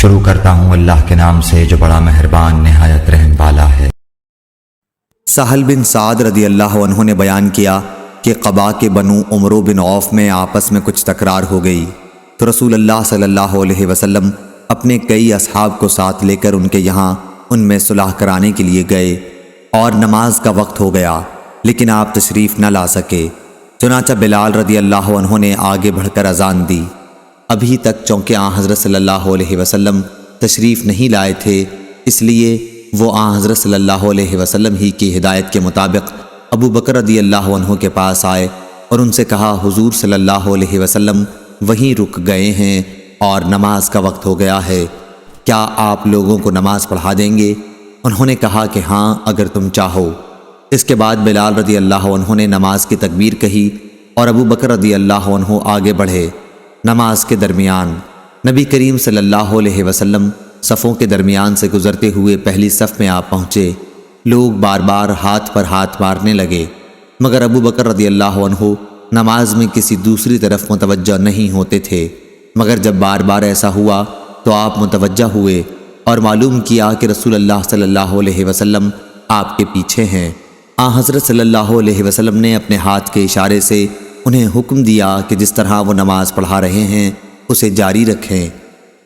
شروع کرتا ہوں اللہ کے نام سے جو بڑا مہربان نہایت رحم والا ہے۔ سہل بن سعد رضی اللہ عنہ نے بیان کیا کہ قبا کے بنو عمرو بن عوف میں آپس میں کچھ تکرار ہو گئی تو رسول اللہ صلی اللہ علیہ وسلم اپنے کئی اصحاب کو ساتھ لے کر ان کے یہاں ان میں صلح کرانے کے لیے گئے اور نماز کا وقت ہو گیا لیکن آپ تشریف نہ لا سکے۔ چنانچہ بلال رضی اللہ عنہ نے آگے بڑھ کر اذان دی۔ ابھی تک چونکہ حضرت صلی اللہ علیہ وسلم تشریف نہیں لائے تھے، اس لیے وہ حضرت صلی اللہ علیہ وسلم ہی کی ہدایت کے مطابق ابو بکر رضی اللہ عنہ کے پاس آئے اور ان سے کہا حضور صلی اللہ علیہ وسلم وہیں رک گئے ہیں اور نماز کا وقت ہو گیا ہے، کیا آپ لوگوں کو نماز پڑھا دیں گے؟ انہوں نے کہا کہ ہاں اگر تم چاہو۔ اس کے بعد بلال رضی اللہ عنہ نے نماز کی تکبیر کہی اور ابو بکر رضی اللہ عنہ آگے بڑھے۔ نماز کے درمیان نبی کریم صلی اللہ علیہ وسلم صفوں کے درمیان سے گزرتے ہوئے پہلی صف میں آپ پہنچے۔ لوگ بار بار ہاتھ پر ہاتھ مارنے لگے مگر ابو بکر رضی اللہ عنہ نماز میں کسی دوسری طرف متوجہ نہیں ہوتے تھے، مگر جب بار بار ایسا ہوا تو آپ متوجہ ہوئے اور معلوم کیا کہ رسول اللہ صلی اللہ علیہ وسلم آپ کے پیچھے ہیں۔ حضرت صلی اللہ علیہ وسلم نے اپنے ہاتھ کے اشارے سے انہیں حکم دیا کہ جس طرح وہ نماز پڑھا رہے ہیں اسے جاری رکھیں،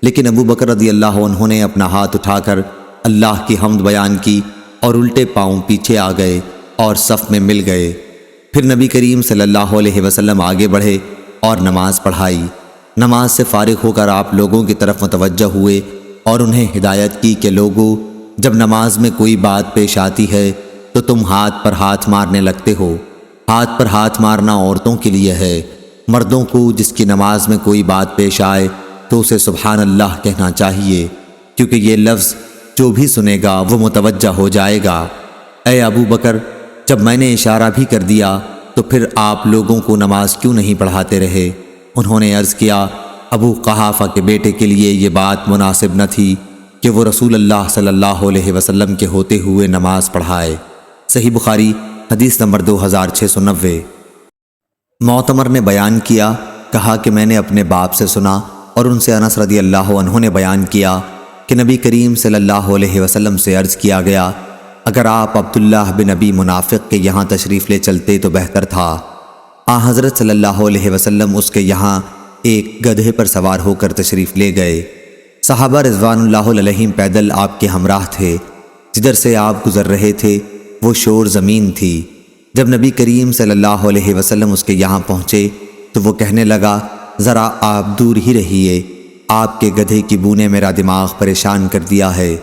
لیکن ابو بکر رضی اللہ عنہ نے اپنا ہاتھ اٹھا کر اللہ کی حمد بیان کی اور الٹے پاؤں پیچھے آ گئے اور صف میں مل گئے۔ پھر نبی کریم صلی اللہ علیہ وسلم آگے بڑھے اور نماز پڑھائی۔ نماز سے فارغ ہو کر آپ لوگوں کی طرف متوجہ ہوئے اور انہیں ہدایت کی کہ لوگو، جب نماز میں کوئی بات پیش آتی ہے تو تم ہاتھ پر ہاتھ مارنے لگتے ہو۔ ہاتھ پر ہاتھ مارنا عورتوں کے لیے ہے، مردوں کو جس کی نماز میں کوئی بات پیش آئے تو اسے سبحان اللہ کہنا چاہیے، کیونکہ یہ لفظ جو بھی سنے گا وہ متوجہ ہو جائے گا۔ اے ابو بکر، جب میں نے اشارہ بھی کر دیا تو پھر آپ لوگوں کو نماز کیوں نہیں پڑھاتے رہے؟ انہوں نے عرض کیا ابو قحافہ کے بیٹے کے لیے یہ بات مناسب نہ تھی کہ وہ رسول اللہ صلی اللہ علیہ وسلم کے ہوتے ہوئے نماز پڑھائے۔ صحیح بخاری حدیث نمبر 2690۔ معتمر نے بیان کیا، کہا کہ میں نے اپنے باپ سے سنا اور ان سے انس رضی اللہ عنہ نے بیان کیا کہ نبی کریم صلی اللہ علیہ وسلم سے عرض کیا گیا اگر آپ عبداللہ بن ابی منافق کے یہاں تشریف لے چلتے تو بہتر تھا۔ حضرت صلی اللہ علیہ وسلم اس کے یہاں ایک گدھے پر سوار ہو کر تشریف لے گئے۔ صحابہ رضوان اللہ علیہم پیدل آپ کے ہمراہ تھے۔ جدھر سے آپ گزر رہے تھے وہ شور زمین تھی۔ جب نبی کریم صلی اللہ علیہ وسلم اس کے یہاں پہنچے تو وہ کہنے لگا ذرا آپ دور ہی رہیے، آپ کے گدھے کی بو نے میرا دماغ پریشان کر دیا ہے۔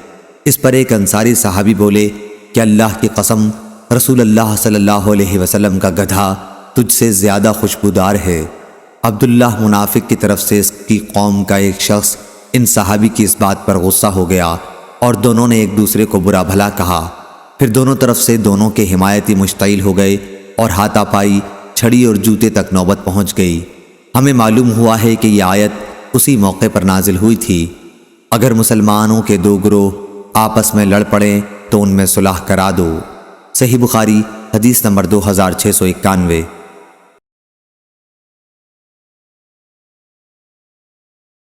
اس پر ایک انصاری صحابی بولے کہ اللہ کی قسم، رسول اللہ صلی اللہ علیہ وسلم کا گدھا تجھ سے زیادہ خوشبودار ہے۔ عبداللہ منافق کی طرف سے اس کی قوم کا ایک شخص ان صحابی کی اس بات پر غصہ ہو گیا اور دونوں نے ایک دوسرے کو برا بھلا کہا۔ پھر دونوں طرف سے دونوں کے حمایتی مشتعل ہو گئے اور ہاتھا پائی، چھڑی اور جوتے تک نوبت پہنچ گئی۔ ہمیں معلوم ہوا ہے کہ یہ آیت اسی موقع پر نازل ہوئی تھی، اگر مسلمانوں کے دو گروہ آپس میں لڑ پڑیں تو ان میں صلح کرا دو۔ صحیح بخاری حدیث نمبر 2691۔